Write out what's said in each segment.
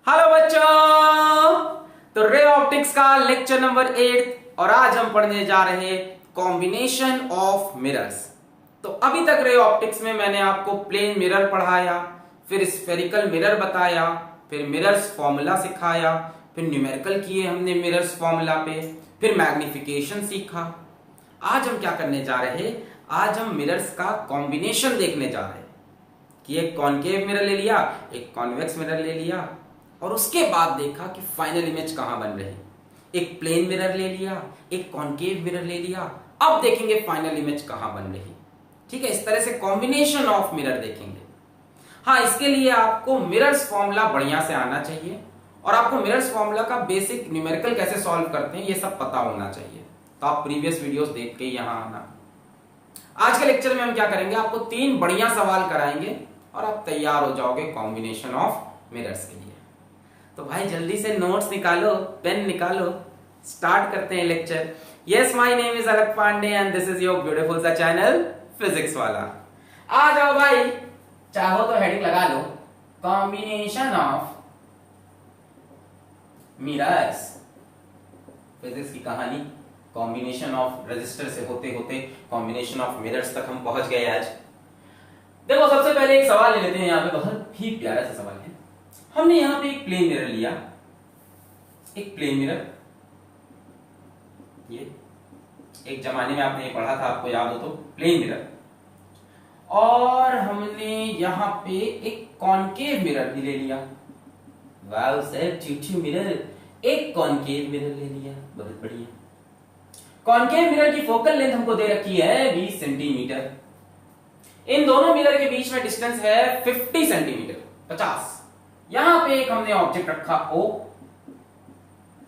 Hello बच्चों, तो ray optics का लेक्चर नंबर 8 और आज हम पढ़ने जा रहे हैं कॉम्बिनेशन ऑफ मिरर्स। तो अभी तक रे ऑप्टिक्स में मैंने आपको प्लेन मिरर पढ़ाया, फिर स्फेरिकल मिरर बताया, फिर मिरर्स फॉर्मूला सिखाया, फिर न्यूमेरिकल किए हमने मिरर्स फॉर्मूला पे, फिर मैग्निफिकेशन सीखा। आज हम क्या करने जा रहे हैं, आज हम मिरर्स का कॉम्बिनेशन देखने जा रहे हैं कि एक कॉनकेव मिरर ले लिया, एक कॉन्वेक्स मिरर ले लिया और उसके बाद देखा कि फाइनल इमेज कहां बन रही। एक प्लेन मिरर ले लिया, एक कॉनकेव मिरर ले लिया, अब देखेंगे फाइनल इमेज कहां बन रही। ठीक है, इस तरह से कॉम्बिनेशन ऑफ मिरर देखेंगे। हाँ, इसके लिए आपको मिरर्स फॉर्मूला बढ़िया से आना चाहिए और आपको मिरर्स फॉर्मूला का बेसिक न्यूमेरिकल कैसे सॉल्व करते हैं ये सब पता होना चाहिए। तो आप प्रीवियस वीडियोस देख के यहां आना। आज के लेक्चर में हम क्या करेंगे, आपको 3 बढ़िया सवाल कराएंगे और आप तैयार हो जाओगे कॉम्बिनेशन ऑफ मिरर्स के लिए। तो भाई जल्दी से नोट्स निकालो, पेन निकालो, स्टार्ट करते हैं lecture. Yes, my name is Alakh Pandey and this is your beautiful सा चैनल फिजिक्स वाला। आ जाओ भाई, चाहो तो हेडिंग लगा लो, कॉम्बिनेशन ऑफ मिरर्स। फिजिक्स की कहानी कॉम्बिनेशन ऑफ रेजिस्टर से होते होते कॉम्बिनेशन ऑफ मिरर्स तक हम पहुंच गए आज। देखो, सबसे पहले एक सवाल ले लेते हैं, यहाँ पे बहुत ही प्यारा सा सवाल है। हमने यहां पे एक प्लेन मिरर लिया, एक प्लेन मिरर, ये एक जमाने में आपने ये पढ़ा था, आपको याद हो तो, प्लेन मिरर। और हमने यहां पे एक कॉनकेव मिरर भी ले लिया। वाओ सर, चूचू मिरर, एक कॉनकेव मिरर ले लिया, बहुत बढ़िया। कॉनकेव मिरर की फोकल लेंथ हमको दे रखी है 20 सेंटीमीटर। इन दोनों मिरर के बीच में डिस्टेंस है 50 सेंटीमीटर, 50। यहां पे एक हमने ऑब्जेक्ट रखा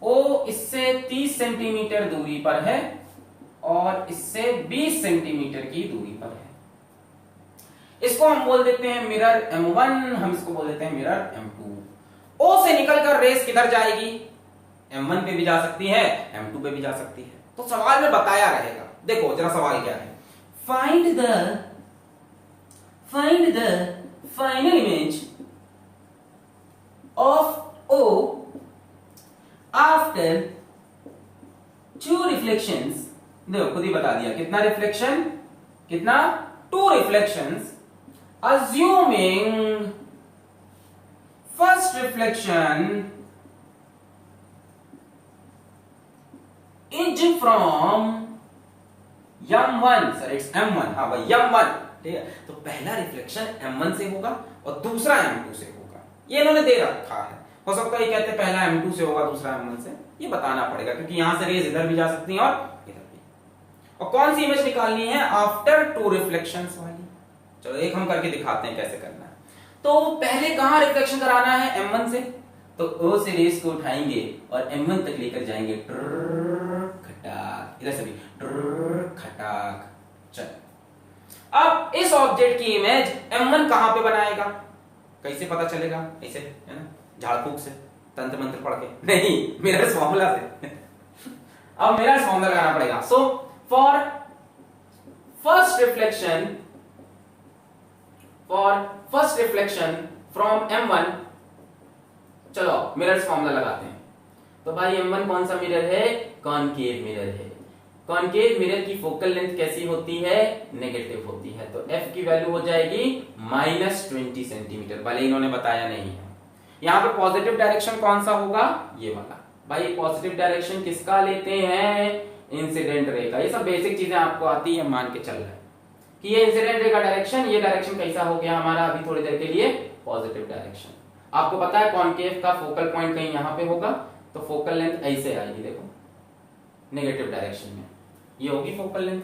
ओ इससे 30 सेंटीमीटर दूरी पर है और इससे 20 सेंटीमीटर की दूरी पर है। इसको हम बोल देते हैं मिरर M1, हम इसको बोल देते हैं मिरर M2। O से निकलकर रेस किधर जाएगी, M1 पे भी जा सकती है, M2 पे भी जा सकती है। तो सवाल में बताया रहेगा। देखो जरा सवाल क्या है, find the final image of O after 2 reflections। देखो खुद ही बता दिया कितना रिफ्लेक्शन, कितना 2 reflections, assuming first reflection is from M1। Sir it's M1, हाँ भाई M1, ठीक है। तो पहला रिफ्लेक्शन M1 से होगा और दूसरा M2 से होगा, ये इन्होंने दे रखा है। हो सकता है ये कहते हैं पहला M2 से होगा दूसरा M1 से, ये बताना पड़ेगा क्योंकि यहां से रेज इधर भी जा सकती हैं और इधर भी। और कौन सी इमेज निकालनी है, आफ्टर 2 रिफ्लेक्शंस वाली। चलो एक हम करके दिखाते हैं कैसे करना है। तो पहले कहां रिफ्लेक्शन कराना है, M1 से, तो O से रेस को उठाएंगे और M1 तक लेकर जाएंगे, खटाक, इधर से भी खटाक। चल अब इस ऑब्जेक्ट की इमेज M1 कहां पे बनाएगा, कैसे पता चलेगा, ऐसे है ना, झाड़ फूक से, तंत्र मंत्र पढ़ के नहीं, मिरर्स फॉर्मूला से। अब मिरर्स फॉर्मूला लगाना पड़ेगा। So for first reflection from M1, चलो मिरर्स फॉर्मूला लगाते हैं। तो भाई M1 कौन सा मिरर है, कॉनकेव मिरर है। कॉनकेव मिरर की फोकल लेंथ कैसी होती है, नेगेटिव होती है। तो F की वैल्यू हो जाएगी -20 सेंटीमीटर, भले इन्होंने बताया नहीं है। यहां पे पॉजिटिव डायरेक्शन कौन सा होगा, ये वाला। भाई पॉजिटिव डायरेक्शन किसका लेते हैं, इंसिडेंट रे का। ये सब बेसिक चीजें आपको आती है, मान के चल रहा है कि ये इंसिडेंट रे का डायरेक्शन, ये डायरेक्शन कैसा हो गया हमारा अभी थोड़ी देर के लिए, पॉजिटिव डायरेक्शन। आपको पता है कॉनकेव का फोकल पॉइंट कहीं यहां पे होगा, तो फोकल लेंथ ऐसे आएगी, देखो नेगेटिव डायरेक्शन में, ये होगी फोकल लेंथ,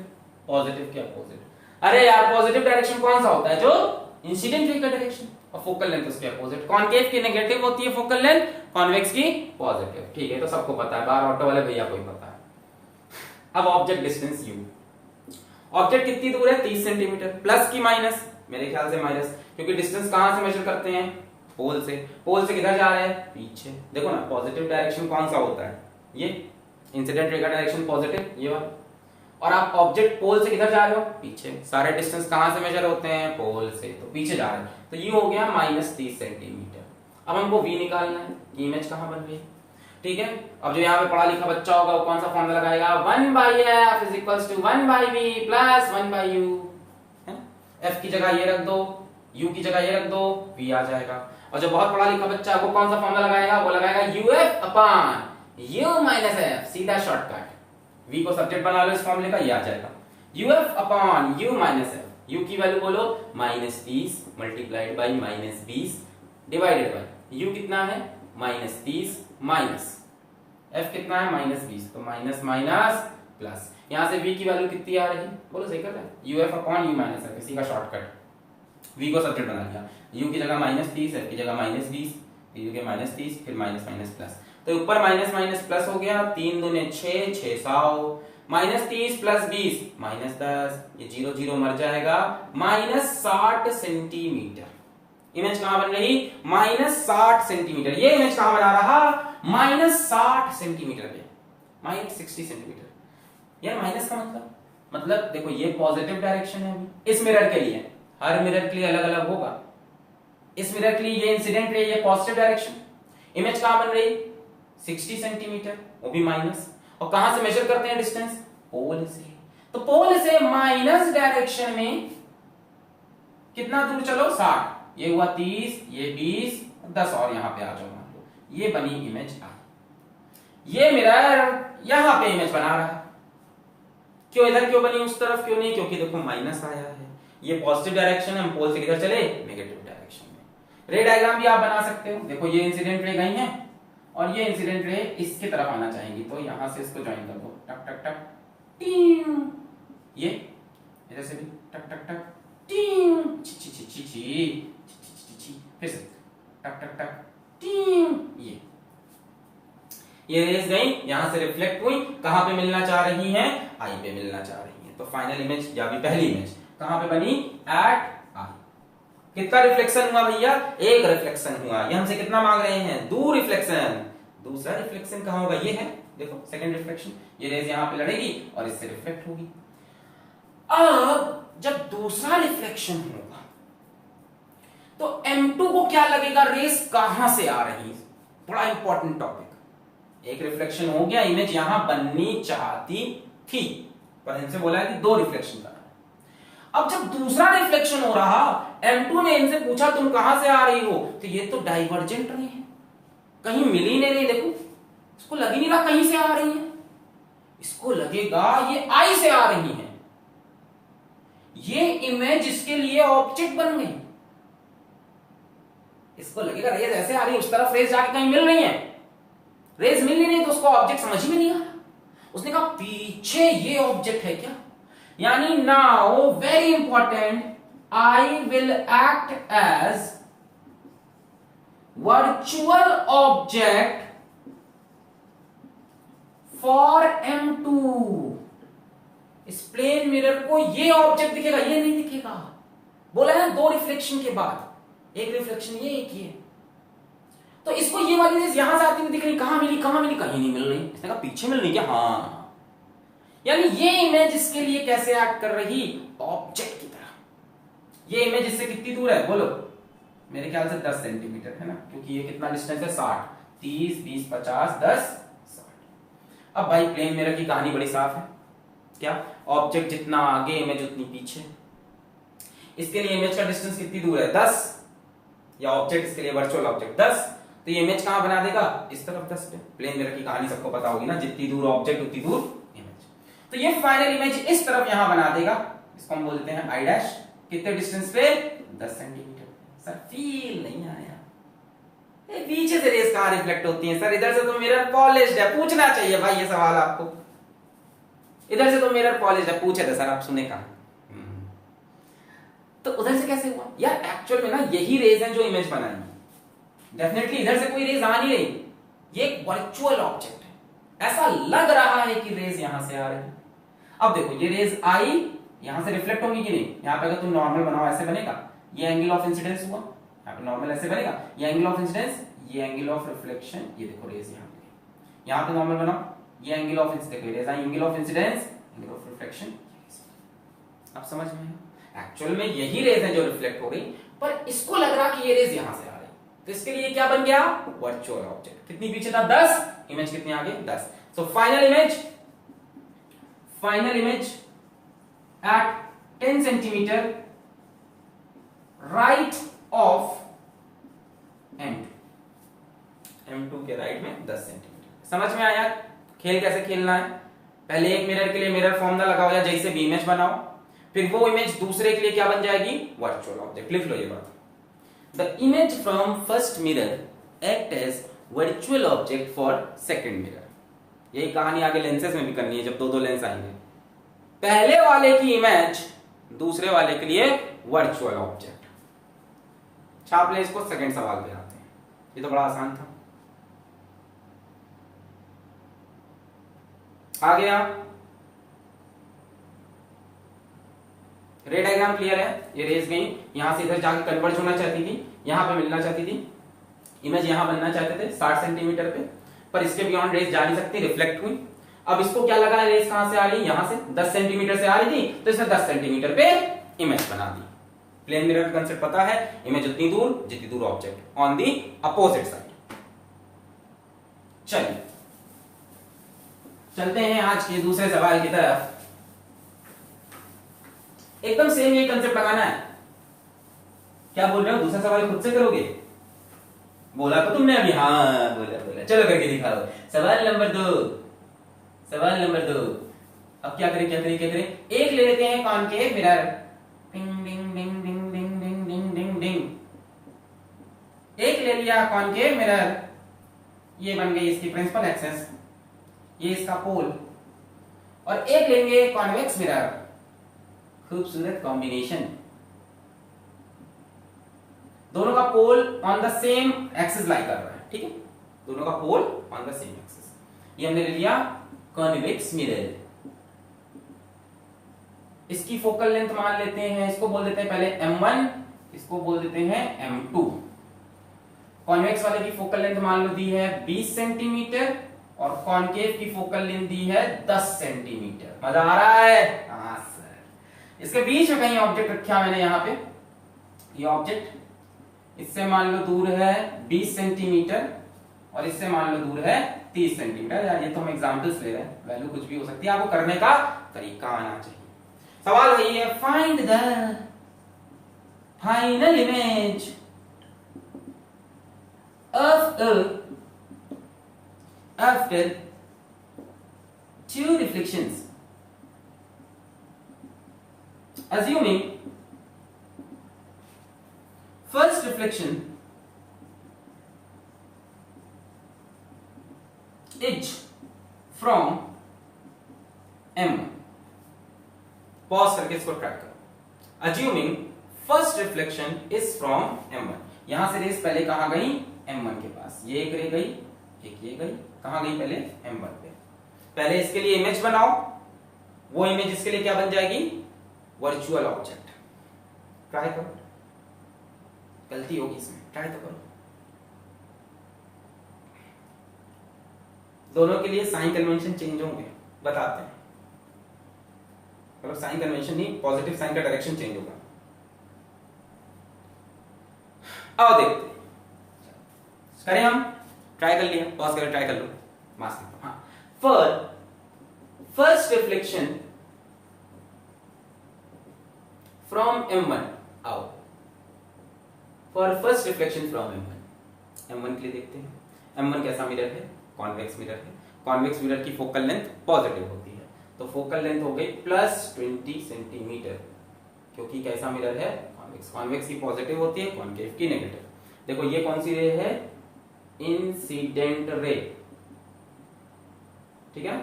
पॉजिटिव के अपोजिट। अरे यार पॉजिटिव डायरेक्शन कौन सा होता है, जो इंसिडेंट रे का डायरेक्शन, और फोकल लेंथ उसके अपोजिट। कॉनकेव की नेगेटिव होती है फोकल लेंथ, कॉन्वेक्स की पॉजिटिव। ठीक है, तो सबको पता है, बाहर ऑटो वाले भैया को ही पता है। अब ऑब्जेक्ट डिस्टेंस U, ऑब्जेक्ट कितनी दूर है, 30 सेंटीमीटर, प्लस की माइनस, मेरे ख्याल से माइनस, क्योंकि डिस्टेंस कहां से मेजर करते हैं, पोल से। पोल से किधर जा रहे हैं, पीछे। देखो ना पॉजिटिव डायरेक्शन कौन सा होता है, ये इंसिडेंट रे का डायरेक्शन पॉजिटिव, ये वाला। और आप ऑब्जेक्ट पोल से किधर जा रहे हो, पीछे। सारे डिस्टेंस कहां से मेजर होते हैं, पोल से, तो पीछे जा रहे हैं। तो ये हो गया -30 सेंटीमीटर। अब हमको v निकालना है कि इमेज कहां बन रही है। ठीक है, अब जो यहाँ पे पढ़ा लिखा बच्चा होगा वो कौन सा फॉर्मूला लगाएगा, 1/f is equals to 1/v plus 1/u, है ना। f की जगह ये रख दो, u की जगह ये रख दो, v आ जाएगा। और जो बहुत पढ़ा लिखा बच्चा वो कौन सा फॉर्मूला लगाएगा, वो लगाएगा uf upon u minus f, सीधा शॉर्टकट। v को सब्जेक्ट बना लो इस फॉर्मूले का, ये आ जाएगा uf upon u minus f। u की वैल्यू बोलो -30 multiplied by -20 divided by u कितना है -30 माइनस f कितना है -20, तो माइनस माइनस प्लस, यहां से v की वैल्यू कितनी आ रही, बोलो सही कर रहा है, uf upon u minus f, इसी का शॉर्टकट। v को सब्जेक्ट बना लिया, u की जगह -30, f की जगह -20, v की -30 फिर माइनस माइनस प्लस, तो ऊपर माइनस माइनस प्लस हो गया, 3 दूने 6, 6 100, -30 प्लस 20 -10, ये 0 0 मर जाएगा, -60 सेंटीमीटर। इमेज कहां बन रही, -60 सेंटीमीटर। ये इमेज कहां बना रहा, -60 सेंटीमीटर पे, -60 सेंटीमीटर। यार माइनस का मतलब देखो ये पॉजिटिव डायरेक्शन है अभी इस मिरर के लिए, हर मिरर के लिए अलग अलग होगा। इस मिरर के लिए ये इंसिडेंट रे, ये पॉजिटिव डायरेक्शन। इमेज कहां बन रही, 60 सेंटीमीटर, वो भी माइनस। और कहां से मेजर करते हैं डिस्टेंस, पोल से। तो पोल से माइनस डायरेक्शन में कितना दूर चलो, 60, ये हुआ 30, ये 20, 10 और यहां पे आ जाओ, मान लो ये बनी इमेज आई। ये मिरर यहां पे इमेज बना रहा है, क्यों इधर क्यों बनी, उस तरफ क्यों नहीं, क्योंकि देखो माइनस आया है, ये पॉजिटिव डायरेक्शन है, हम पोल से किधर चले, नेगेटिव डायरेक्शन में। रे डायग्राम भी आप बना सकते हो, देखो ये इंसिडेंट रे गई है और ये इंसिडेंट रे इसकी तरफ आना चाहेंगी, तो यहां से इसको ज्वाइन कर दो, टक टक टक टीम, ये इधर से भी टक टक टक टीम, ची ची ची ची ची, फिर से टक टक टक टीम, ये रेज गई, यहां से रिफ्लेक्ट हुई, कहां पे मिलना चाह रही हैं, आई पे मिलना चाह रही हैं। तो फाइनल इमेज या भी पहली इमेज कहां पे बनी, एट आई। कितना रिफ्लेक्शन हुआ भैया, एक रिफ्लेक्शन हुआ। ये हमसे कितना मांग रहे हैं, 2 रिफ्लेक्शन। दूसरा रिफ्लेक्शन कहां होगा, ये है देखो सेकंड रिफ्लेक्शन, ये रेज यहां पे लड़ेगी और इससे रिफ्लेक्ट होगी। अब जब दूसरा रिफ्लेक्शन होगा तो M2 को क्या लगेगा, रेस कहां से आ रही है, बड़ा इंपॉर्टेंट टॉपिक। एक रिफ्लेक्शन हो गया, इमेज यहां बननी चाहती थी, पर इनसे बोला है कि 2 रिफ्लेक्शन करना। अब जब दूसरा रिफ्लेक्शन हो रहा, M2 ने इनसे पूछा तुम कहां से आ रही हो, तो ये तो डाइवर्जेंट रही है, कहीं मिल ही नहीं रही। देखो इसको लग ही नहीं रहा कहीं से आ रही है, इसको लगेगा ये आई से आ रही है। ये इमेज इसके लिए ऑब्जेक्ट बन गई, इसको लगेगा रेज ऐसे आ रही है, उस तरफ रेज जाके कहीं मिल रही है, रेज मिल ही नहीं, तो उसको ऑब्जेक्ट समझ में नहीं आ रहा। उसने कहा पीछे ये ऑब्जेक्ट है क्या, यानी now very important, I will act as virtual object for M2। इस प्लेन मिरर को ये ऑब्जेक्ट दिखेगा, ये नहीं दिखेगा। बोला है 2 रिफ्लेक्शन के बाद, एक रिफ्लेक्शन ये, एक ये, तो इसको ये वाली रेज यहां से आती हुई दिख रही, कहां मिली कहीं नहीं मिल रही। इसने कहा पीछे मिल रही क्या, हाँ, यानी ये इमेज इसके लिए कैसे एक्ट कर रही, ऑब्जेक्ट की तरह। ये इमेज इससे कितनी दूर है, बोलो मेरे ख्याल से 10 सेंटीमीटर है ना, क्योंकि ये कितना डिस्टेंस है, 60, 30, 20, 50, 10, 60। अब भाई प्लेन मिरर की कहानी बड़ी साफ है, क्या ऑब्जेक्ट जितना आगे इमेज उतनी पीछे। इसके लिए इमेज का डिस्टेंस कितनी दूर है, 10, या ऑब्जेक्ट इसके लिए वर्चुअल ऑब्जेक्ट 10, तो ये इमेज कहां बना देगा, इस तरफ 10 पे। प्लेन मिरर की कहानी सबको पता होगी ना, जितनी दूर ऑब्जेक्ट उतनी दूर इमेज। तो ये फाइनल इमेज इस तरफ यहां बना देगा, इसको हम बोलते हैं आई डैश। कितने डिस्टेंस पे, 10 सेंटीमीटर। सर फील नहीं आया, पीछे से रेस कहां रिफ्लेक्ट होती है सर, इधर से तो मिरर पॉलिश्ड है, पूछना चाहिए भाई ये सवाल आपको, इधर से तो मिरर पॉलिश्ड है, पूछे थे सर आप सुने कहां, तो उधर से कैसे हुआ यार। एक्चुअल में ना यही रेज है जो इमेज बनाई, डेफिनेटली इधर से कोई रेज आ नहीं रही, ये एक वर्चुअल ऑब्जेक्ट है, ऐसा लग रहा है कि रेज यहां से आ रही है। अब देखो ये रेज आई, यहां से रिफ्लेक्ट होंगी कि नहीं, यहां पे अगर तुम नॉर्मल बनाओ ऐसे बनेगा, ये एंगल ऑफ इंसिडेंस हुआ, यहां पे नॉर्मल ऐसे बनेगा, ये एंगल ऑफ इंसिडेंस, ये एंगल ऑफ रिफ्लेक्शन, ये देखो रेज यहां पे, यहां पे नॉर्मल बनाओ, ये एंगल ऑफ इंसिडेंस, देखो रेज आई, angle of incidence, angle of reflection. अब समझ में, एक्चुअल में यही रेज है जो रिफ्लेक्ट हो रही, पर इसको लग रहा कि ये रेज यहां से आ रही, तो इसके लिए क्या बन गया, वर्चुअल ऑब्जेक्ट। कितनी पीछे था, 10, इमेज कितनी आगे, 10। So final image at 10 centimetre right of M2 के राइट में 10 सेंटीमीटर। समझ में आया खेल कैसे खेलना है। पहले एक मिरर के लिए मिरर फॉर्मूला लगाओ या जैसे भी इमेज बनाओ, फिर वो इमेज दूसरे के लिए क्या बन जाएगी, वर्चुअल ऑब्जेक्ट। लिख लो ये बात। The image from first mirror act as virtual object for second mirror. यही कहानी आगे लेंसेज में भी करनी है, जब दो लेंस आएंगे। पहले वाले की इमेज दूसरे वाले के लिए वर्चुअल ऑब्जेक्ट। छाप ले इसको, सेकंड सवाल पे आते हैं। ये तो बड़ा आसान था। आ गया, रे डायग्राम क्लियर है। ये रेस गई, यहां से इधर जाके कन्वर्ज होना चाहती थी, यहां पे मिलना चाहती थी, इमेज यहां बनना चाहते थे 60 सेंटीमीटर पे, पर इसके बियॉन्ड रेस जा नहीं सकती, रिफ्लेक्ट हुई। अब इसको क्या लगा, रेस कहां से आ रही, यहां से 10 सेंटीमीटर से आ रही थी, तो इसने 10 सेंटीमीटर पे इमेज बना दी। प्लेन मिरर का कंसेप्ट पता है, इमेज उतनी दूर जितनी दूर object on the opposite side. चलिए चलते हैं आज के दूसरे सवाल की तरफ। एकदम सेम ये कंसेप्ट लगाना है। क्या बोल रहे हो, दूसरा सवाल खुद से करोगे? बोला तो तुमने अभी, हाँ बोला। चलो करके दिखाओ। सवाल नंबर 2। अब क्या करें? एक ले लेते हैं कॉनकेव मिरर। डिंग डिंग डिंग डिंग डिंग डिंग डिंग डिंग डिंग। एक ले लिया कॉनकेव मिरर, ये बन गई इसकी प्रिंसिपल एक्सिस, ये इसका पोल। और एक लेंगे कॉन्वेक्स मिरर। खूबसूरत कॉम्बिनेशन, दोनों का pole on the same axis lie कर रहा है, ठीक है, दोनों का pole on the same axis. ये हमने ले लिया कॉन्वेक्स मिरर। इसकी फोकल लेंथ मान लेते हैं, इसको बोल देते हैं पहले M1, इसको बोल देते हैं M2। कॉन्वेक्स वाले की फोकल लेंथ मान लो दी है 20 सेंटीमीटर और कॉनकेव की फोकल लेंथ दी है 10 सेंटीमीटर। मजा आ रहा है? हाँ सर। इसके बीच में कहीं ऑब्जेक्ट रखा मैंने यहाँ पे, ये ऑब्जेक्ट इससे मान लो दूर है 20 सेंटीमीटर और इससे मान लो दूर है 30 सेंटीमीटर। यार ये तो हम एग्जांपल्स ले रहे हैं, वैल्यू कुछ भी हो सकती है, आपको करने का तरीका आना चाहिए। सवाल वही है, find the final image of after 2 reflections, assuming first reflection is from M1। Pause करके इसको ट्रैक करो। assuming first reflection is from M1, यहां से रेस पहले कहां गई, M1 के पास। ये एक रे गई, एक ये गई, कहां गई, पहले M1 पे। पहले इसके लिए इमेज बनाओ, वो इमेज इसके लिए क्या बन जाएगी, वर्चुअल ऑब्जेक्ट। ट्राई करो, गलती होगी इसमें, ट्राई तो करो। दोनों के लिए साइन कन्वेंशन चेंज होंगे, बताते हैं। मतलब साइन कन्वेंशन नहीं, पॉजिटिव साइन का डायरेक्शन चेंज होगा। अब देखते करें हम, ट्राई कर लिया, पॉज करें, ट्राई कर लो, मास्क। हाँ, फर्स्ट रिफ्लेक्शन फ्रॉम M1 आओ, for first reflection from M1 के लिए देखते हैं। M1 कैसा मिरर है, कॉन्वेक्स मिरर है। कॉन्वेक्स मिरर की फोकल लेंथ पॉजिटिव होती है, तो फोकल लेंथ हो गई +20 सेंटीमीटर, क्योंकि कैसा मिरर है, कॉन्वेक्स। कॉन्वेक्स की पॉजिटिव होती है, कॉन्केव की नेगेटिव। देखो ये कौन सी रे है, इंसिडेंट रे, ठीक है।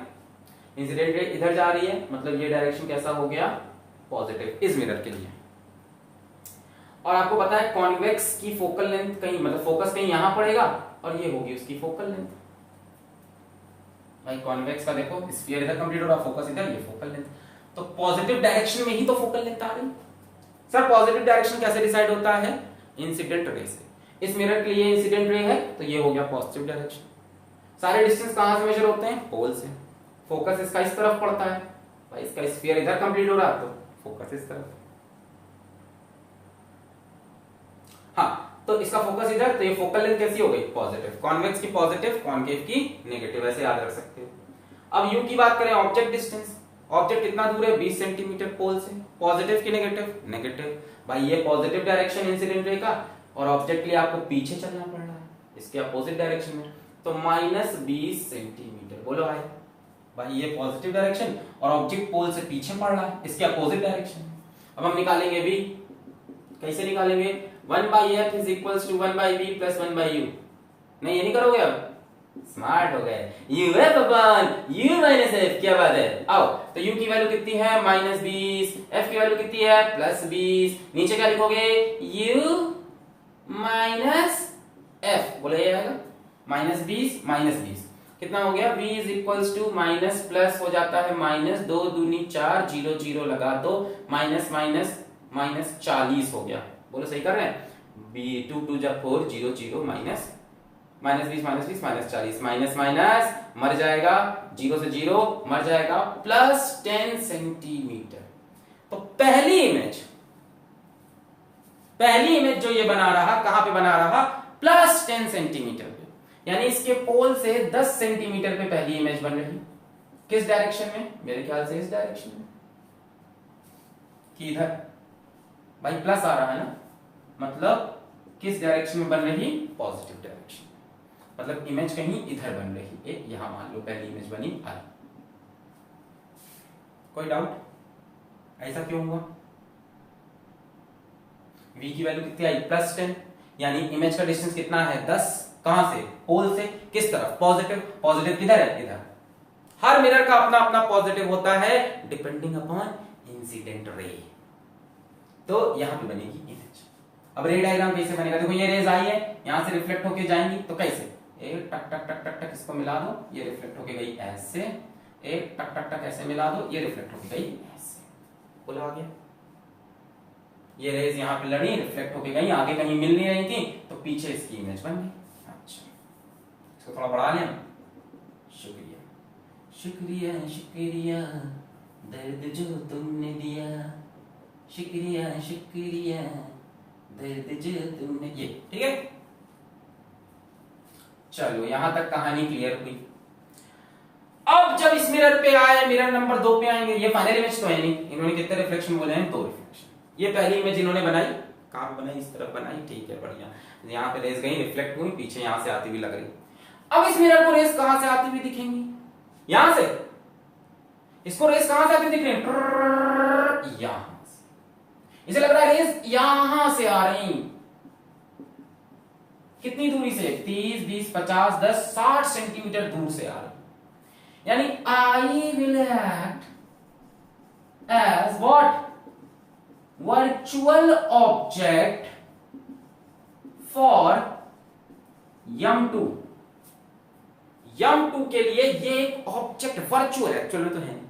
इंसिडेंट रे इधर जा रही है, मतलब ये डायरेक्शन कैसा हो गया, पॉजिटिव इस मिरर के लिए। और आपको पता है कॉन्वेक्स की फोकल लेंथ कहीं, मतलब फोकस कहीं यहां पड़ेगा और ये होगी उसकी फोकल लेंथ। भाई कॉन्वेक्स का देखो, स्फीयर इधर कंप्लीट हो रहा, फोकस इधर, ये फोकल लेंथ। तो पॉजिटिव डायरेक्शन में ही तो फोकल लेंथ आ रही। सर पॉजिटिव डायरेक्शन कैसे डिसाइड होता है, इंसिडेंट रे से। इस मिरर के लिए इंसिडेंट रे है, तो ये हो गया पॉजिटिव डायरेक्शन। सारे डिस्टेंस कहां से मेजर होते हैं, पोल से। फोकस इसका इस तरफ पड़ता है, भाई इसका स्फीयर इधर कंप्लीट हो रहा, तो फोकस इस तरफ। हाँ, तो इसका फोकस इधर, तो ये फोकल लेंथ कैसी हो गई? पॉजिटिव। कॉन्वेक्स की पॉजिटिव, कॉन्केव की नेगेटिव, ऐसे याद रख सकते हो। अब यू की बात करें, ऑब्जेक्ट डिस्टेंस, ऑब्जेक्ट कितना दूर है? 20 सेंटीमीटर पोल से। पॉजिटिव की नेगेटिव? नेगेटिव। भाई ये पॉजिटिव डायरेक्शन इंसिडेंट रे का, और ऑब्जेक्ट के लिए आपको पीछे चलना पड़ रहा है इसके अपोजिट डायरेक्शन में, तो -20 सेंटीमीटर। बोलो भाई, भाई ये पॉजिटिव डायरेक्शन और ऑब्जेक्ट पोल से पीछे पड़ रहा है इसके अपोजिट डायरेक्शन में। अब हम निकालेंगे v, कैसे निकालेंगे? 1/f is equals to 1/v plus 1/u। नहीं ये नहीं करोगे? अब स्मार्ट हो गए, uf upon u minus f। क्या बात है? आओ, तो u की वैल्यू कितनी है? -20, f की वैल्यू कितनी है? +20। नीचे क्या लिखोगे? u minus f। बोले ये आएगा -20 -20 कितना हो गया? v is equals to minus plus हो जाता है माइनस, 2 दूनी 4, 0 0 लगा दो, माइनस माइनस माइनस 40 हो गया। बोलो सही कर रहे हैं? b 2 2 जा 4, 0 0 माइनस -20 -20 -40, माइनस माइनस मर जाएगा, 0 से 0 मर जाएगा, +10 सेंटीमीटर। तो पहली इमेज जो ये बना रहा, कहां पे बना रहा? +10 सेंटीमीटर पे, यानी इसके पोल से 10 सेंटीमीटर पे पहली इमेज बन रही। किस डायरेक्शन में? मेरे ख्याल से इस डायरेक्शन में, कि इधर। भाई प्लस आ रहा है ना, मतलब किस डायरेक्शन में बन रही? Positive direction. मतलब इमेज कहीं इधर बन रही है, यहां मान लो पहली इमेज बनी आई। कोई डाउट? ऐसा क्यों हुआ? v की वैल्यू कितनी आई? +10, यानी इमेज का डिस्टेंस कितना है? 10। कहां से? पोल से। किस तरफ? पॉजिटिव। पॉजिटिव किधर है? इधर। हर मिरर का अपना अपना पॉजिटिव होता है डिपेंडिंग अपॉन इंसिडेंट रे। तो यहां पे बनेगी इमेज। अब रे डायग्राम कैसे बनेगा? देखो ये रेज आई है, यहां से रिफ्लेक्ट होके जाएंगी, तो कैसे? एक टक टक टक टक टक इसको मिला दो, ये रिफ्लेक्ट होके गई ऐसे, एक टक टक टक ऐसे मिला दो, ये रिफ्लेक्ट होके गई ऐसे। बोलो आगे। ये रेज यहां पे लड़ी, रिफ्लेक्ट होके गई, आगे कहीं मिल नहीं रही थी, तो पीछे इसकी इमेज बन गई। अच्छा, इसको थोड़ा बढ़ा लें। शुक्रिया शुक्रिया शुक्रिया, दर्द जो तुमने दिया, शुक्रिया शुक्रिया, दर्द जो तुमने। ये ठीक है। चलो यहां तक कहानी क्लियर हुई। अब जब इस मिरर पे आए, मिरर नंबर 2 पे आएंगे। ये फाइनल इमेज तो है नहीं, इन्होंने कितने रिफ्लेक्शन बोले हैं? 2 रिफ्लेक्शन। ये पहली इमेज इन्होंने बनाई, कहां बनाई? इस तरफ बनाई, ठीक है, बढ़िया। यहां पे रेज गई, रिफ्लेक्ट हुई, पीछे यहां से आती हुई लग रही। अब इस मिरर को रेज कहां से आती हुई दिखेंगी? यहां से। इसको रेज कहां से आती हुई दिख रही है? यहां से। इसे लग रहा है रेज यहां से आ रही। कितनी दूरी से? 30 20 50 10 60 सेंटीमीटर दूर से आ रही। यानी I will act as what? Virtual object for M2। M2 के लिए ये एक ऑब्जेक्ट वर्चुअल, एक्चुअल में तो है,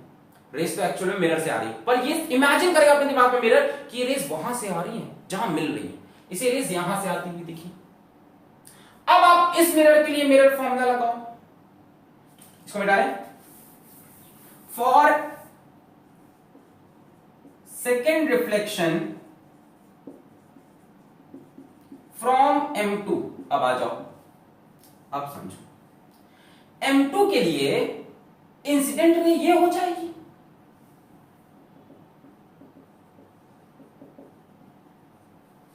रेस तो एक्चुअल में मिरर से आ रही है, पर ये इमेजिन करेगा अपने दिमाग में मिरर कि ये रेस वहां से आ रही है जहां मिल रही है, इसे रेस यहां से आती हुई दिखी। अब आप इस मिरर के लिए मिरर फॉर्मूला लगाओ, इसको मिटा लें। For second reflection from M2, अब आ जाओ, अब समझो। M2 के लिए इंसिडेंट रे ये हो जाएगी,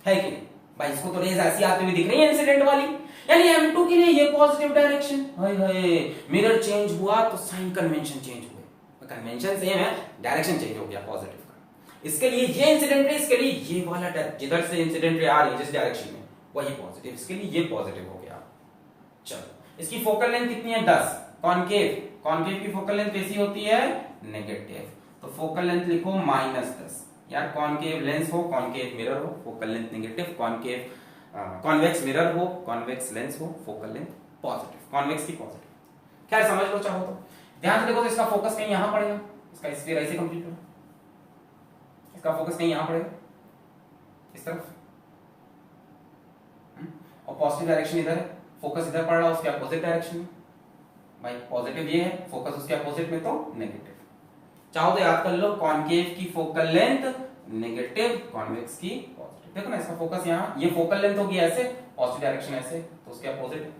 है कि नहीं? भाई इसको तो रेज ऐसी आती हुई दिख रही है इंसिडेंट वाली, यानी M2 के लिए ये पॉजिटिव डायरेक्शन। हाय हाय, मिरर चेंज हुआ तो साइन कन्वेंशन चेंज हुए, कन्वेंशन सेम है, डायरेक्शन चेंज हो गया पॉजिटिव का। इसके लिए ये इंसिडेंट रे, इसके लिए ये वाला जिधर से इंसिडेंट रे आ रही है जिस डायरेक्शन में, वही पॉजिटिव, इसके लिए ये पॉजिटिव हो गया। चलो इसकी फोकल लेंथ कितनी है? 10। कॉनकेव, कॉनकेव की फोकल लेंथ कैसी होती है? नेगेटिव। तो फोकल लेंथ लिखो -10। यार कॉनकेव लेंस हो, कॉनकेव मिरर हो, focal length negative, concave convex mirror हो, कॉन्वेक्स लेंस हो, फोकल लेंथ पॉजिटिव, कॉन्वेक्स की पॉजिटिव। खैर समझ लो चाहो तो। ध्यान से देखो तो इसका फोकस कहीं यहां पड़ेगा, इसका स्फीयर ऐसे कंप्लीट होगा, इसका फोकस कहीं यहां पड़ेगा इस तरफ, और पॉजिटिव डायरेक्शन इधर है, फोकस इधर पड़ रहा है उसके अपोजिट डायरेक्शन में। भाई पॉजिटिव ये है, फोकस उसके अपोजिट में तो नेगेटिव। चाहो तो याद कर लो, कॉनकेव की फोकल लेंथ नेगेटिव, कॉन्वेक्स की पॉजिटिव। देखो ना इसका फोकस यहाँ, ये फोकल लेंथ होगी ऐसे, पॉजिटिव डायरेक्शन ऐसे, तो उसके अपोजिट है।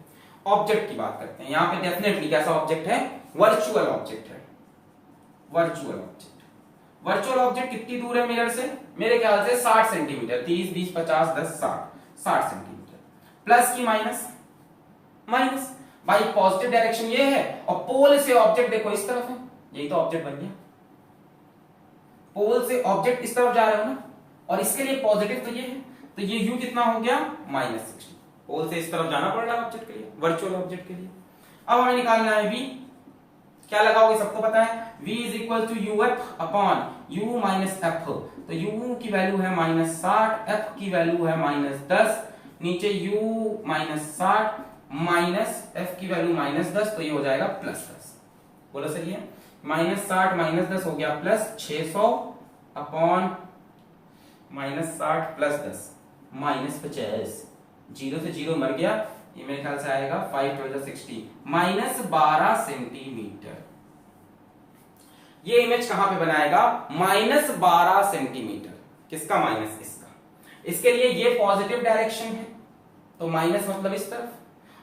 ऑब्जेक्ट की बात करते हैं, यहाँ पे डेफिनेटली कैसा ऑब्जेक्ट है, वर्चुअल ऑब्जेक्ट है, वर्चुअल ऑब्जेक्ट। वर्चुअल ऑब्जेक्ट कितनी दूर है मिरर से, मेरे ख्याल से 60 सेंटीमीटर, 30 20 50 10 60 सेंटीमीटर। प्लस की माइनस, माइनस भाई पॉजिटिव डायरेक्शन ये है, और पोल से ऑब्जेक्ट देखो इस तरफ है, यही तो ऑब्जेक्ट बन गया। पोल से ऑब्जेक्ट इस तरफ जा रहे हो ना, और इसके लिए पॉजिटिव तो ये है, तो ये u कितना हो गया -60। पोल से इस तरफ जाना पड़ रहा है ऑब्जेक्ट के लिए, वर्चुअल ऑब्जेक्ट के लिए। अब हमें निकालना है v, क्या लगाओगे सबको पता है, v is equal to uf upon u minus F. तो u की वैल्यू है -60, f की वैल्यू है -10, नीचे u -60 माइनस f की वैल्यू -10, तो ये हो जाएगा +10। बोलो सही है, -60 -10 हो गया +600 अपॉन -60 +10 -50, 0 से 0 मर गया, ये मेरे ख्याल से आएगा 5 12 60 -12 सेंटीमीटर। ये इमेज कहां पे बनाएगा, -12 सेंटीमीटर। किसका माइनस, इसका। इसके लिए ये पॉजिटिव डायरेक्शन है, तो माइनस मतलब इस तरफ,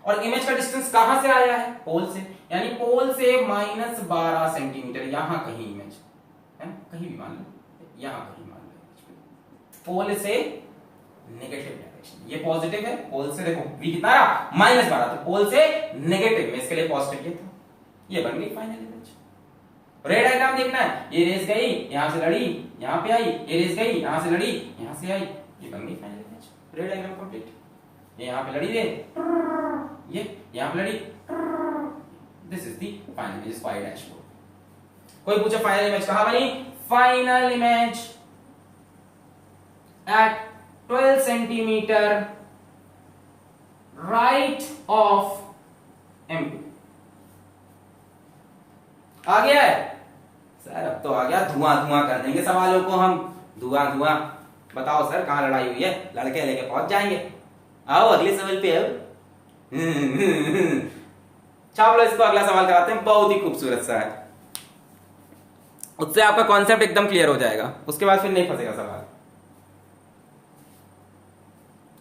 और इमेज का डिस्टेंस कहां से आया है, पोल से, यानी पोल से -12 सेंटीमीटर, यहां कहीं इमेज है, कहीं भी मान लो, यहां कहीं मान लो, पोल से नेगेटिव डायरेक्शन, ये पॉजिटिव है, पोल से देखो v कितना रहा -12, तो पोल से नेगेटिव में, इसके लिए पॉजिटिव ये था, ये बन गई फाइनल इमेज। रे डायग्राम देखना है, ये रेस गई यहां से लड़ी यहां पे आई, ये रेस गई यहां से लड़ी यहां से आई, ये बन गई फाइनल इमेज। रे डायग्राम कंप्लीट, ये यहां पे लड़ी रे, ये यहां पे लड़ी, this is the final image, y dashboard. कोई पूछे फाइनल इमेज कहां बनी, final image at 12 centimetre right of M2। आ गया है सर, अब तो आ गया, धुआं धुआं कर देंगे सवालों को हम, धुआं धुआं। बताओ सर कहां लड़ाई हुई है, लड़के लेके पहुंच जाएंगे। आओ अगले सवाल पे आओ। चलो इसको अगला सवाल कराते हैं, बहुत ही खूबसूरत सा है, उससे आपका कॉन्सेप्ट एकदम क्लियर हो जाएगा, उसके बाद फिर नहीं फंसेगा सवाल।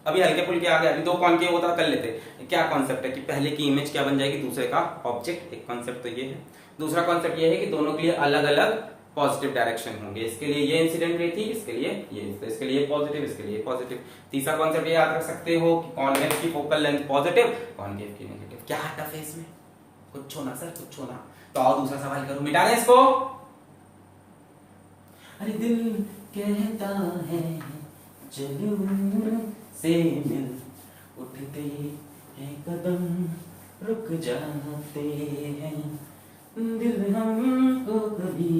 अभी हल्के फुल्के आगे, अभी दो कॉन्केव होता कर लेते। क्या कॉन्सेप्ट है कि पहले की इमेज क्या बन जाएगी, दूसरे का ऑब्जेक्ट, एक कॉन्सेप्ट तो ये है। दूसरा कॉन्सेप्ट ये है कि दोनों के लिए अलग अलग पॉजिटिव डायरेक्शन होंगे, इसके लिए ये इंसिडेंट रे थी, इसके लिए ये, तो इसके लिए पॉजिटिव, इसके लिए पॉजिटिव। तीसरा कॉन्सेप्ट ये याद रख सकते हो कि कॉन्वेक्स की फोकल लेंथ पॉजिटिव, कॉन्केव की नेगेटिव। क्या टफ है इसमें, कुछ होना सर, कुछ होना। तो आओ दूसरा सवाल करो, मिटा दें इसको। अरे दिल कहता है चलूं से मिल, उठते हैं कदम रुक जाते हैं, दिल हमको कभी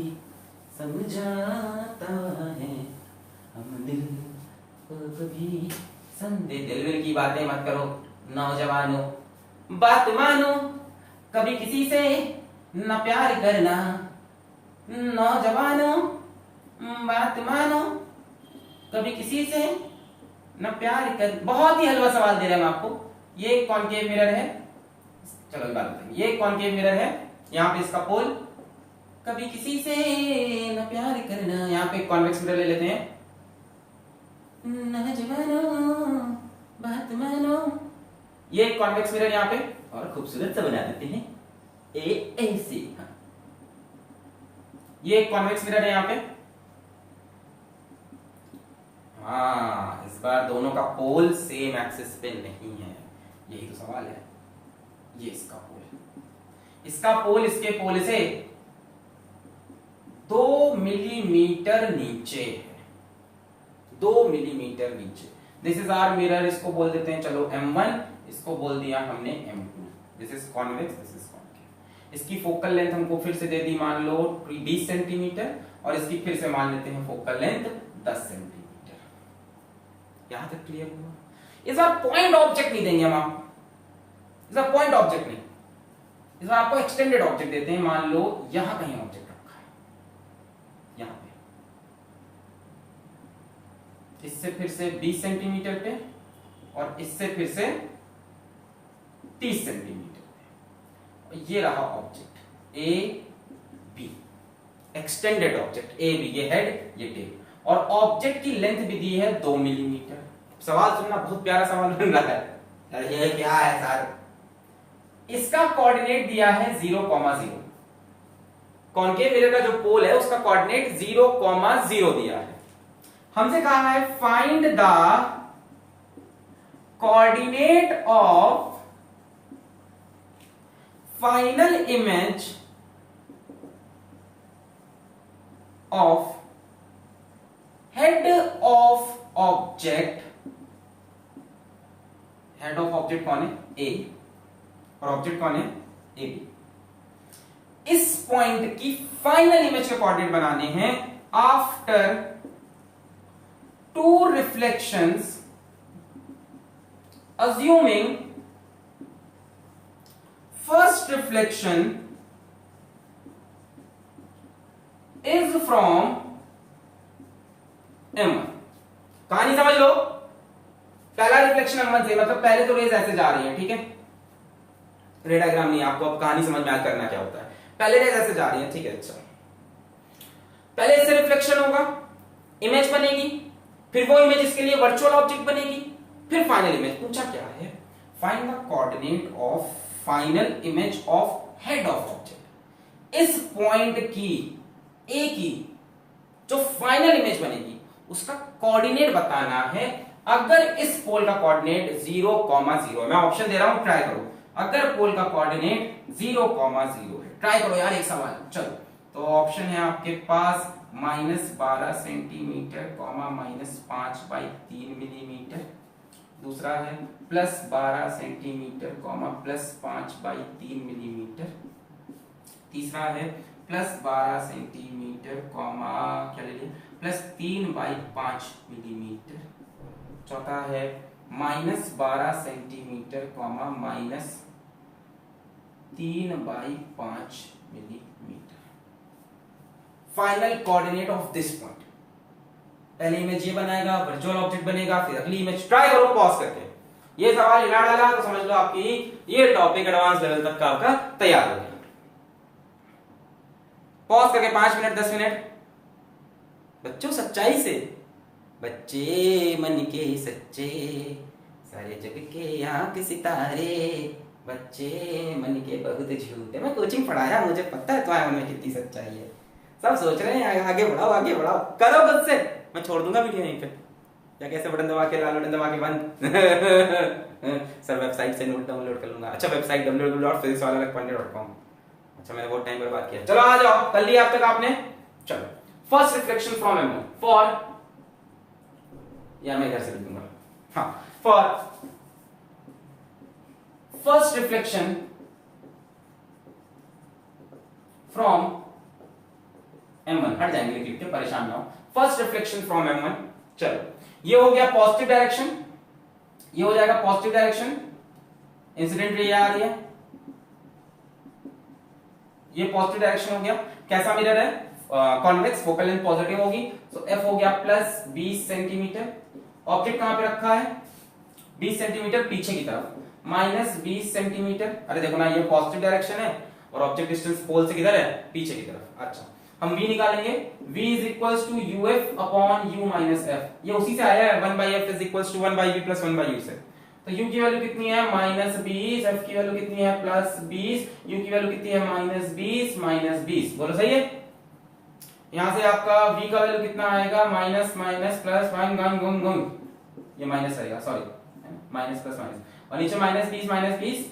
समझाता है, हम दिल को कभी समझे। दिल विल की बातें मत करो नौजवानों, बात मानो, कभी किसी से न प्यार करना, नौजवानों बात मानो, कभी किसी से न प्यार कर। बहुत ही हलवा सवाल दे रहे हैं हम आपको। ये एक कॉन्केव मिरर है, चलो एक बात बताइए, ये एक कॉन्केव मिरर है, यहाँ पे इसका पोल, कभी किसी से न प्यार करना। यहाँ पे कॉन्वेक्स मिरर ले लेते हैं, नौजवानों बात मानो, ये एक कॉन्वेक्स मिरर यहाँ पे, और खूबसूरत सा बना देते हैं ऐसे। ये एक कॉन्वेक्स मिरर है यहाँ पे, हाँ इस बार दोनों का पोल सेम एक्सिस पे नहीं है, यही तो सवाल है। ये इसका पोल, इसका पोल इसके पोल से 2 मिलीमीटर नीचे है, 2 मिलीमीटर नीचे। दिस इज आवर मिरर, इसको बोल देते हैं चलो M1, इसको बोल दिया हमने M2। This is convex, this is concave. इसकी फोकल लेंथ हमको फिर से दे दी मान लो 20 सेंटीमीटर, और इसकी फिर से मान लेते हैं फोकल लेंथ 10 सेंटीमीटर। यहां तक क्लियर हुआ। इस बार पॉइंट ऑब्जेक्ट नहीं देंगे हम आपको, इस बार पॉइंट ऑब्जेक्ट नहीं, इस बार आपको एक्सटेंडेड ऑब्जेक्ट देते हैं। मान लो यहां कहीं ऑब्जेक्ट रखा है, यहां पे, इससे फिर से 20 सेंटीमीटर पे, और इससे फिर से 30 सेंटीमीटर पे। ये रहा object A B, extended object A B, ये हेड ये टेल। और ऑब्जेक्ट की लेंथ भी दी है 2 मिलीमीटर। सवाल सुनना, बहुत प्यारा सवाल बन रहा है। ये क्या है सर? इसका कोऑर्डिनेट दिया है 0,0। कॉनकेव मिरर का जो पोल है उसका कोऑर्डिनेट 0,0 दिया है। हमसे कहा है find the coordinate of final image of head of object. Head of object कौन है? ए, और ऑब्जेक्ट कौन है? A B. इस पॉइंट की फाइनल इमेज के कोऑर्डिनेट बनाने हैं after 2 reflections assuming first reflection is from M1। कहानी समझ लो, पहला रिफ्लेक्शन M1 से, मतलब पहले तो रेज ऐसे जा रही है, ठीक है, रे डायग्राम नहीं, आपको अब कहानी समझ में आ करना क्या होता है। पहले रेज ऐसे जा रही है, ठीक है, अच्छा, पहले इससे रिफ्लेक्शन होगा, इमेज बनेगी, फिर वो इमेज इसके लिए वर्चुअल ऑब्जेक्ट बनेगी, फिर फाइनल इमेज। पूछा क्या है? Find the coordinate of final image of head of object. इस पॉइंट की ए की जो फाइनल इमेज बनेगी उसका कोऑर्डिनेट बताना है। अगर इस पोल का कोऑर्डिनेट 0,0, मैं ऑप्शन दे रहा हूं, ट्राई करो। अगर पोल का कोऑर्डिनेट 0,0 है, ट्राई करो यार, एक सवाल, चलो। तो ऑप्शन है आपके पास -12 सेंटीमीटर, -5/3 मिलीमीटर। दूसरा है +12 सेंटीमीटर, +5/3 मिलीमीटर। तीसरा है +12 सेंटीमीटर, क्या ले लिया, +3/5 मिलीमीटर। चौथा है -12 centimetre, -3/5 millimetre. Final coordinate of this point. पहले इमेज ये बनाएगा, वर्चुअल ऑब्जेक्ट बनेगा, फिर अगली इमेज। ट्राई करो पॉज करके। ये सवाल हिला डाला तो समझ लो आपकी ये टॉपिक एडवांस लेवल तक का आपका तैयार हो गया। पॉज करके 5 मिनट 10 मिनट। बच्चों सच्चाई से, बच्चे मन के सच्चे, सारे जग के आंख सितारे, बच्चे मन के बहुत झूठे। मैं कोचिंग पढ़ाया, मुझे पता है तुम्हारे मन में कितनी सच्चाई है। सब सोच रहे हैं आगे बढ़ाओ आगे बढ़ाओ, करो खुद से। मैं छोड़ दूंगा वीडियो यहीं पे, या कैसे बटन दबा के, लाल बटन दबा के बंद। सर वेबसाइट से नोट डाउनलोड कर लूंगा। अच्छा, वेबसाइट www.physicswallalakpandya.com। अच्छा, मैंने बहुत टाइम बर्बाद किया। चलो आ जाओ, कर लिया अब तक आपने। चलो, first reflection from M1 for, या मैं इधर से लिखूंगा, हाँ, for first reflection from M1। हट जाएंगे लिख के, परेशान ना हो। First reflection from M1। चलो, ये हो गया पॉजिटिव डायरेक्शन, ये हो जाएगा पॉजिटिव डायरेक्शन, इंसिडेंट रे आ रही है, ये पॉजिटिव डायरेक्शन हो गया। कैसा मिरर है? कॉन्वेक्स, फोकल लेंथ पॉजिटिव होगी, तो F हो गया +20 सेंटीमीटर। ऑब्जेक्ट कहां पे रखा है? 20 सेंटीमीटर पीछे की तरफ, -20 सेंटीमीटर। अरे देखो ना, ये पॉजिटिव डायरेक्शन है और ऑब्जेक्ट डिस्टेंस पोल से किधर है? पीछे की तरफ। अच्छा, हम V निकालेंगे। V = UF/U - F। ये उसी से आया है, 1/F = 1/V + 1/U से। तो U की वैल्यू कितनी है? -20, F की वैल्यू कितनी है? +20, U की वैल्यू कितनी है? -20 -20। बोलो सही है? यहां से आपका V का वैल्यू कितना आएगा? माइनस प्लस ये माइनस आएगा, सॉरी, माइनस प्लस माइनस, और नीचे -20 -40,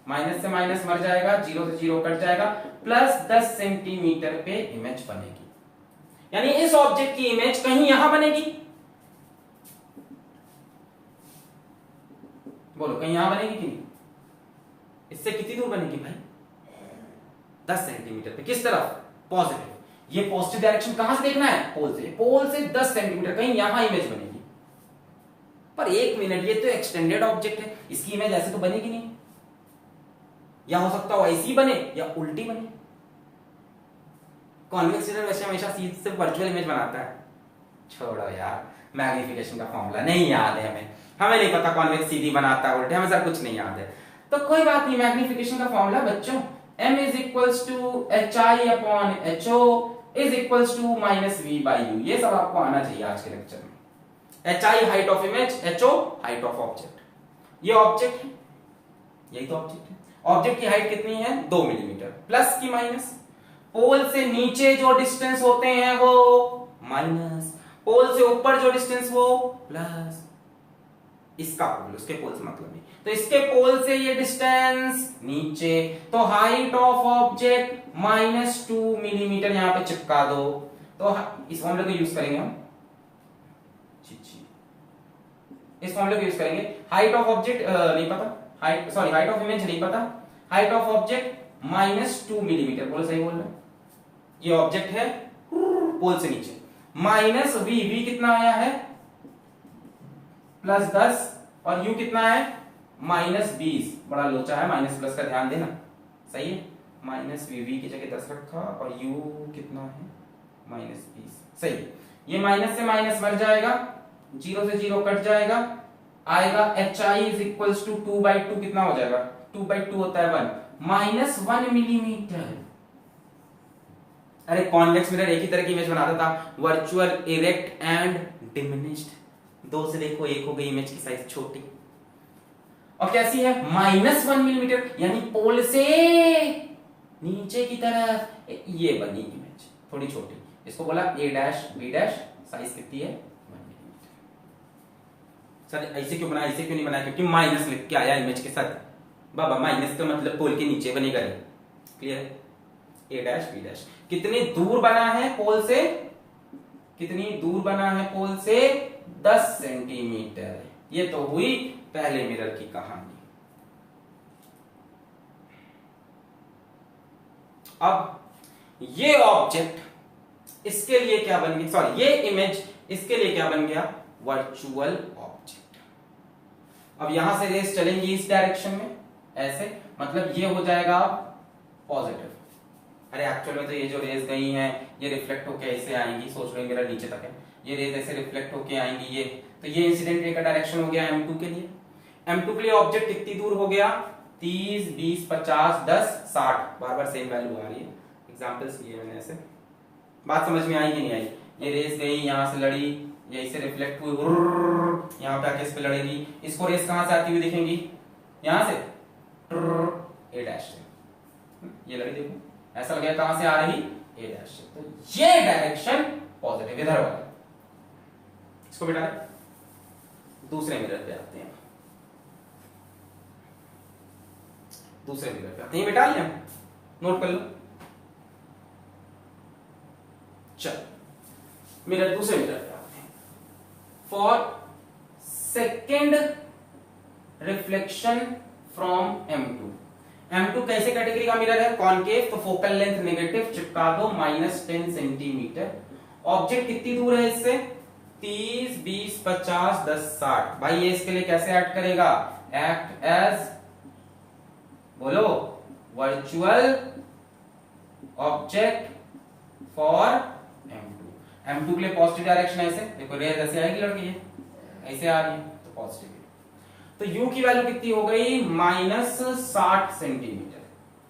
माइनस से माइनस मर जाएगा, 0 से 0 कट जाएगा, +10 सेंटीमीटर पे इमेज बनेगी। यानी इस ऑब्जेक्ट की इमेज कहीं यहां बनेगी, बोलो कहीं यहां बनेगी कि नहीं? इससे कितनी दूर बनेगी भाई? 10 सेंटीमीटर पे। किस तरफ? पॉजिटिव। ये पॉजिटिव डायरेक्शन कहां से देखना है? पोल से। पोल से 10 सेंटीमीटर कहीं यहां इमेज बनेगी। पर 1 मिनट, ये तो एक्सटेंडेड ऑब्जेक्ट है, इसकी इमेज ऐसे तो बनेगी नहीं। या हो सकता है ऐसी बने या उल्टी बने। कॉन्वेक्स मिरर वैसे हमेशा सीधे से वर्चुअल इमेज बनाता है। छोड़ो यार, मैग्निफिकेशन का फॉर्मूला नहीं याद है हमें नहीं पता कॉन्वेक्स सीधी बनाता है उल्टे, हमें सर कुछ नहीं याद है। तो कोई बात नहीं, मैग्निफिकेशन का फॉर्मूला बच्चों, M = HI/HO is equals to minus v by u. ये सब आपको आना चाहिए आज के लेक्चर में। H I height of image, H O height of object. ये ऑब्जेक्ट है, यही तो ऑब्जेक्ट है। ऑब्जेक्ट की हाइट कितनी है 2 मिलीमीटर, प्लस की माइनस। पोल से नीचे जो डिस्टेंस होते हैं वो माइनस, पोल से ऊपर जो डिस्टेंस वो प्लस। इसका पोल उसके पोल से मतलब नहीं, तो इसके पोल से ये डिस्टेंस नीचे, तो हाइट ऑफ ऑब्जेक्ट -2 मिलीमीटर यहां पे चिपका दो। तो इस फॉर्मूले को यूज करेंगे हम, इस फॉर्मूले को यूज करेंगे। हाइट ऑफ ऑब्जेक्ट नहीं पता, height sorry height of image नहीं पता, हाइट ऑफ ऑब्जेक्ट -2 मिलीमीटर, बोल सही बोल रहे, ये ऑब्जेक्ट है पोल से नीचे, माइनस वी, वी कितना आया है +10 और यू कितना है -20, बड़ा लोचा है, माइनस प्लस का ध्यान देना, सही है। माइनस वी की जगह 10 रखा और यू कितना है -20, सही। ये माइनस से माइनस मर जाएगा, 0 से 0 कट जाएगा, आएगा H I is equals to 2/2 कितना हो जाएगा, 2/2 होता है 1, -1 मिलीमीटर। अरे कॉन्वेक्स मिरर एक ही तरह की इमेज बनाता था, वर्चुअल, इरेक्ट एंड डिमिनिश्ड। 2 से देखो 1 हो गई, इमेज की साइज छोटी। और कैसी है -1 मिलीमीटर, यानी पोल से नीचे की तरफ ये बनी इमेज थोड़ी छोटी, इसको बोला a dash b dash, size कितनी है 1 मिलीमीटर। सर ऐसे क्यों बनाया, ऐसे क्यों नहीं बनाया, क्योंकि माइनस लिख के आया इमेज के साथ। बाबा माइनस का मतलब पोल के नीचे बनेगा, clear. a dash b dash कितनी दूर बना है पोल से, कितनी दूर बना है पोल से 10 सेंटीमीटर। ये तो हुई पहले मिरर की कहानी। अब ये ऑब्जेक्ट इसके लिए क्या बन गया, सॉरी ये इमेज इसके लिए क्या बन गया, वर्चुअल ऑब्जेक्ट। अब यहां से रेस चलेंगी इस डायरेक्शन में, ऐसे मतलब ये हो जाएगा पॉजिटिव। अरे एक्चुअल में तो ये जो रेस गई हैं ये रिफ्लेक्ट होके ऐसे आएंगी, सोच लो मेरा नीचे तक है, ये रेस ऐसे रिफ्लेक्ट होके आएंगी, ये तो ये इंसिडेंट रे का डायरेक्शन हो गया m2 के लिए। m2 के लिए ऑब्जेक्ट कितनी दूर हो गया, 30, 20, 50, 10, 60, बार बार सेम वैल्यू आ रही है, एग्जांपल्स लिए मैंने ऐसे। बात समझ में आई कि नहीं आई, ये रेस गई यहां से लड़ी, यहीं से रिफ्लेक्ट हुई, यहां पे आके इस पे लड़ेगी, इसको रेस कहां से आती हुई दिखेंगी, यहां से a डैश से, ये लड़ी देखो ऐसा लगे कहां से आ रही a डैश से, तो ये डायरेक्शन पॉजिटिव इधर वाला। इसको बिठा दें, दूसरे मिरर पे आते हैं, दूसरे मिरर पे आते हैं, बिठा लिया, नोट कर लो। चल मिरर, दूसरे मिरर पे आते हैं। For second reflection from m2, m2 कैसे कैटेगरी का मिरर है, कॉनकेव, तो फोकल लेंथ नेगेटिव, चिपका दो -10 सेंटीमीटर। ऑब्जेक्ट कितनी दूर है इससे, 30, 20, 50, 10, 60। भाई ये इसके लिए कैसे एक्ट करेगा, एक्ट एज, बोलो, virtual object for m2। m2 के लिए पॉजिटिव डायरेक्शन ऐसे देखो, रेस ऐसे आएगी लड़की, ऐसे आ रही है तो पॉजिटिव। तो u की वैल्यू कितनी हो गई, -60 सेंटीमीटर।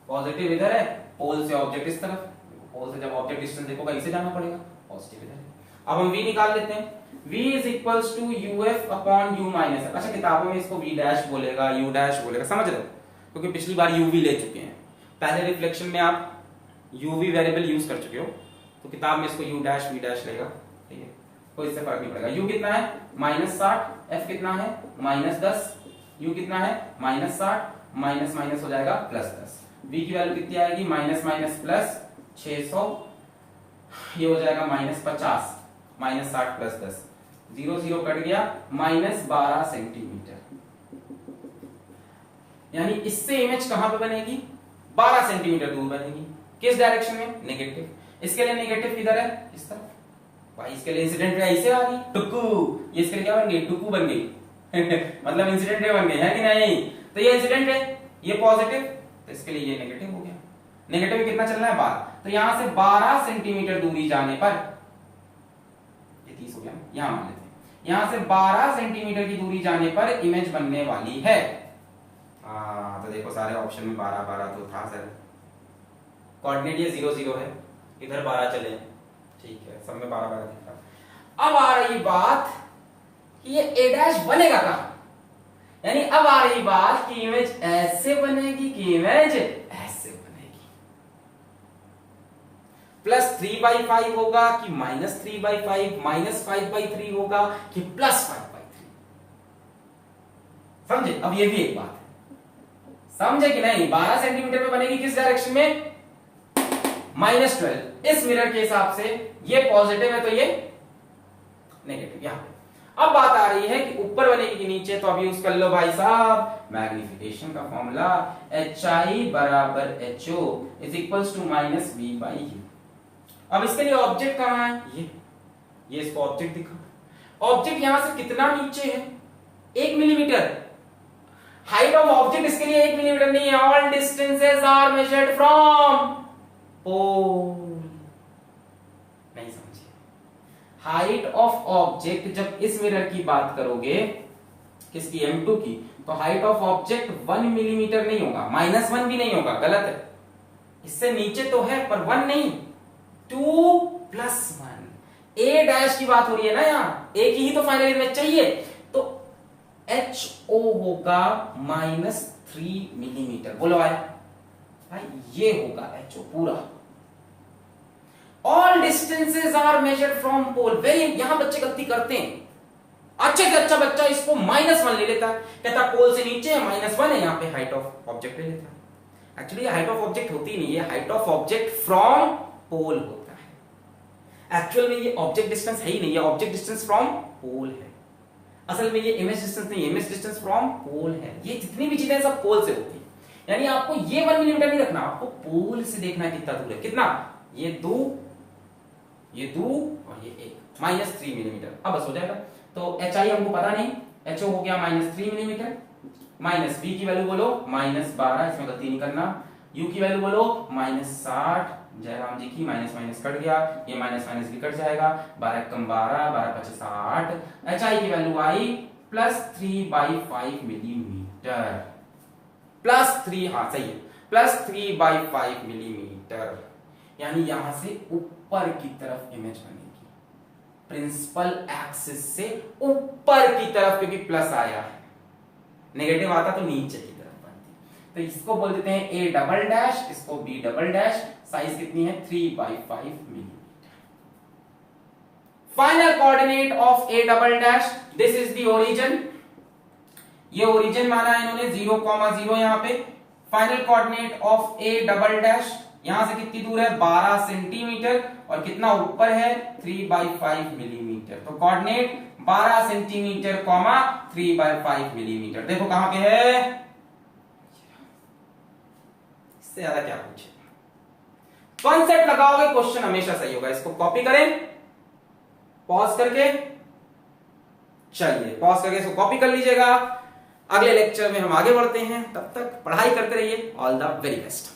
पॉजिटिव इधर है, पोल से ऑब्जेक्ट इस तरफ, पोल से जब ऑब्जेक्ट डिस्टेंस देखोगा इसे जाना पड़ेगा, पॉजिटिव इधर है। अब हम v निकाल लेते हैं, v is equals to uf upon u minus. अच्छा किताबों में इसको v डैश बोलेगा, u डैश बोलेगा, समझ रहे हो, क्योंकि पिछली बार uv ले चुके हैं, पहले रिफ्लेक्शन में आप uv वेरिएबल यूज कर चुके हो, तो किताब में इसको u डैश v डैश लेगा, ठीक है, कोई इससे फर्क नहीं पड़ेगा। u कितना है -60, f कितना है -10, u कितना है -60, माइनस माइनस हो जाएगा +10, v की वैल्यू कितनी आएगी, माइनस माइनस प्लस 600, ये हो जाएगा -50, -60 + 10, 0 0 कट गया, -12 सेंटीमीटर। यानी इससे इमेज कहां पे बनेगी, 12 सेंटीमीटर दूर बनेगी, किस डायरेक्शन में, नेगेटिव। इसके लिए नेगेटिव किधर है, इस तरफ, भाई इसके लिए इंसिडेंट रे ऐसे आ रही, टुकू, ये इसके लिए क्या बन गई, टुकू बन गई मतलब इंसिडेंट रे बन गई है कि नहीं, तो ये इंसिडेंट है, ये पॉजिटिव, तो इसके लिए ये नेगेटिव हो गया। नेगेटिव कितना चलना है, 12, तो यहां से 12 सेंटीमीटर दूरी जाने पर, ये 30 हो गया, यहां मान लेते हैं, यहां से 12 सेंटीमीटर की दूरी जाने पर इमेज बनने वाली है। तो देखो सारे ऑप्शन में 12 12 तो था सर, कोऑर्डिनेट ये 0 0 है, इधर 12 चले, ठीक है, सब में 12 12 दिख रहा। अब आ रही बात कि ये ए डैश बनेगा कहां, यानी अब आ रही बात कि इमेज ऐसे बनेगी कि इमेज ऐसे बनेगी। +3/5 होगा कि -3/5, -5/3 होगा कि +5/3। समझे? अब ये भी एक बात है, समझे कि नहीं? 12 सेंटीमीटर में बनेगी किस डायरेक्शन में? -12। इस मिरर के हिसाब से ये पॉजिटिव है तो ये नेगेटिव। यहां पे अब बात आ रही है कि ऊपर बनेगी कि नीचे, तो अब यूज कर लो भाई साहब मैग्निफिकेशन का फॉर्मूला, HI = HO = -V/U। अब इसके लिए ऑब्जेक्ट कहां है? ये इसको ऑब्जेक्ट दिखा। ऑब्जेक्ट यहां से कितना नीचे है? 1 मिलीमीटर। हाइट ऑफ ऑब्जेक्ट इसके लिए 1 मिलीमीटर नहीं है। All distances are measured from pole. नहीं समझे? हाइट ऑफ ऑब्जेक्ट जब इस मिरर की बात करोगे, किसकी? M2 की, तो हाइट ऑफ ऑब्जेक्ट 1 मिलीमीटर नहीं होगा, -1 भी नहीं होगा, गलत है। इससे नीचे तो है पर 1 नहीं, 2 + 1। ए डैश की बात हो रही है ना, यहां ए की ही तो फाइनल इमेज चाहिए, तो HO होगा -3 मिलीमीटर। बोलो आया भाई, ये होगा HO पूरा। All distances are measured from pole. Very, यहां बच्चे गलती करते हैं, अच्छे से अच्छा बच्चा इसको -1 ले लेता है, कहता पोल से नीचे है -1 है, यहां पे हाइट ऑफ ऑब्जेक्ट ले लेता है। एक्चुअली हाइट ऑफ ऑब्जेक्ट होती नहीं है, height of object from pole होता है। एक्चुअल में ये ऑब्जेक्ट डिस्टेंस है ही नहीं है, ऑब्जेक्ट डिस्टेंस फ्रॉम पोल है। असल में ये इमेज डिस्टेंस नहीं है, इमेज डिस्टेंस फ्रॉम पोल है। ये जितनी भी चीजें सब पोल से होती है, यानी आपको ये 1 मिलीमीटर नहीं रखना, आपको पोल से देखना है कितना दूर है। कितना? ये 2 और ये 1, -3 मिलीमीटर। अब बस हो जाएगा। तो HI हमको पता नहीं, HO हो गया -3 मिलीमीटर, -V की वैल्यू बोलो -12, इसमें गलती नहीं करना। U की वैल्यू बोलो -60, जयराम जी की माइनस कट गया, ये माइनस भी कट जाएगा, 12 कम 12, 12 × 5 = 60। HI की वैल्यू आई +3/5 मिलीमीटर, +3, हाँ सही है, +3/5 मिलीमीटर। यानी यहां से ऊपर की तरफ इमेज बनेगी, प्रिंसिपल एक्सिस से ऊपर की तरफ, क्योंकि प्लस आया है, नेगेटिव आता तो नीचे की तरफ बनती। तो इसको बोल देते हैं A डबल डैश, इसको B डबल डैश। साइज कितनी है? 3/5 millimetre. Final coordinate of A double dash, this is the origin. ये ओरिजिन माना है इन्होंने 0,0 यहां पे। Final coordinate of A double dash, यहां से कितनी दूर है? 12 सेंटीमीटर, और कितना ऊपर है? 3/5 मिलीमीटर। तो कोऑर्डिनेट 12 सेंटीमीटर, 3/5 मिलीमीटर। देखो कहां पे है, इससे ज्यादा क्या पूछे। कॉन्सेप्ट लगाओगे, क्वेश्चन हमेशा सही होगा। इसको कॉपी करें, पॉज करके, चलिए पॉज करके इसको कॉपी कर लीजिएगा। अगले लेक्चर में हम आगे बढ़ते हैं, तब तक पढ़ाई करते रहिए। All the very best.